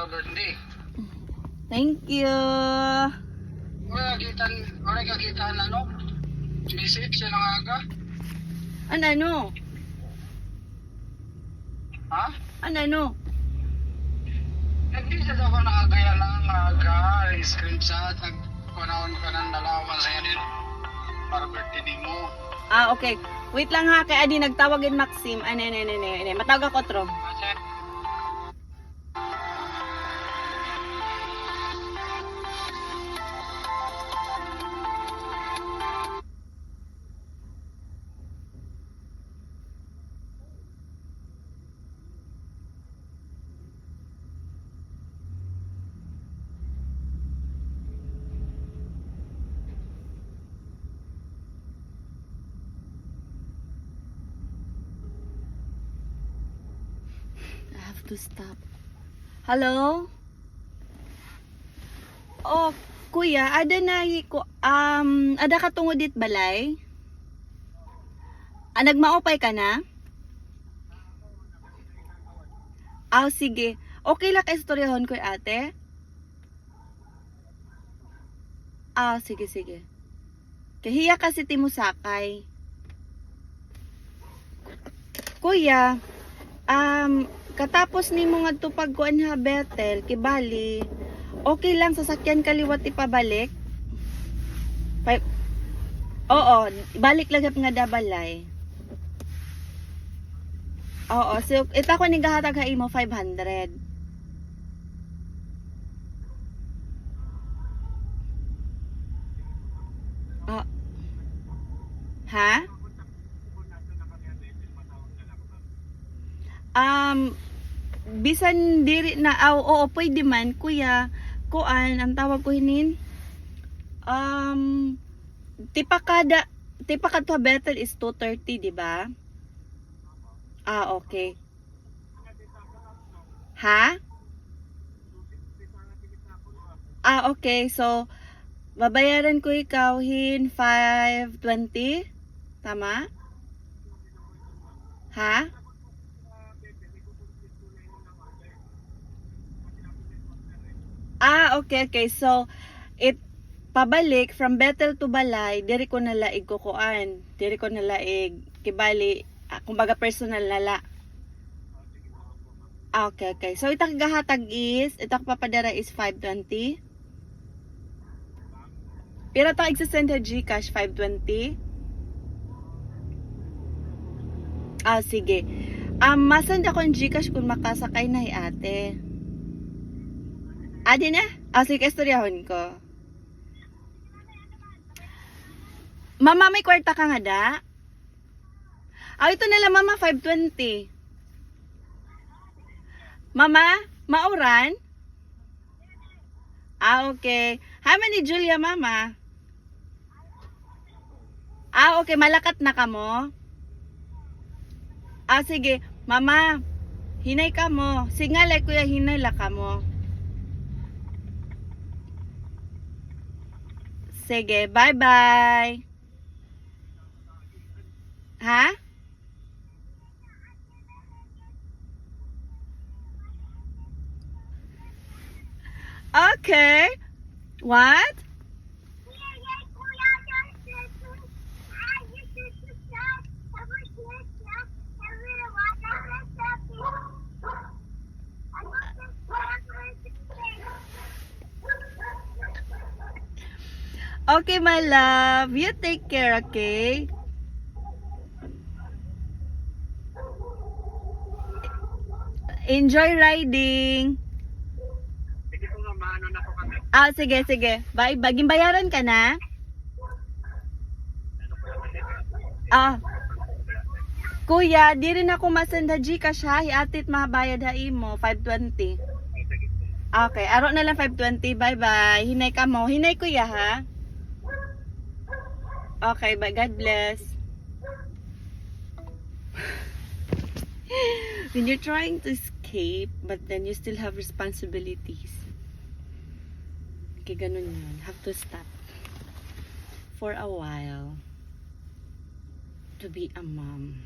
para birthday. Thank you. Wala kakita ano? Message siya ng aga. Ano? Ha? Ano? Nag-message ako ng aga yan ng aga. Screenshot. Nagpanahon ka ng nalaman sa'yo din. Para birthday din mo. Okay. Wait lang ha, kay Adi nagtawagin Maxim. Matawag ako tro. Kasi, I have to stop. Hello? Oh, kuya, ada na ko ada ka tungod dit balay? Nagmaopay ka na? Sige. Okay lang ka istoryahon ko, ate? Sige. Kahiya kasi ti mo sakay. Kuya, katapos ni mo nga tupag ko ha Bethel, kibali, okay lang sasakyan kaliwat ipabalik? Oo, balik lang nga dabalay. Oo, so ita ko ni gahatag ha imo 500. Ha? Bisan diri na oo, pwede man kuya. Kuan ang tawag ko hinin. Tipakad pa Bethel is 230, di ba? Okay. Ha? Okay. So, babayaran ko ikaw hin 520? Tama? Ha? Okay. So, pabalik from Bethel to Balay, diri ko na laig kukuan. Diri ko na laig kibali, kumbaga personal nala. Okay. So, itak gahatag is, itak papadara is 520. Pero ito exisend sa Gcash 520. Sige. Masend ako ang Gcash kung makasakay na ate. Di na? Sige, istoryahon ko. Mama, may kwarta ka nga da? Ito na lang mama, 520. Mama, mauran? Okay. Hi, ni Julia, mama. Okay, malakat na ka mo? Sige. Mama, hinay ka mo. Singalay kuya, hinay la ka mo. Sige, bye-bye. Ha? Okay. What? Okay, my love. You take care, okay? Enjoy riding. sige po nga, maano na po kami. Sige. Bye. Baging bayaran ka na? Kuya, di rin ako masenda Gcash ha. Hiatit mabayad ha imo. 520. Okay, aro na lang 520. Bye-bye. Hinay ka mo. Hinay kuya ha. Okay, bye. God bless. When you're trying to escape, but then you still have responsibilities. Okay, ganun yun. Have to stop for a while to be a mom.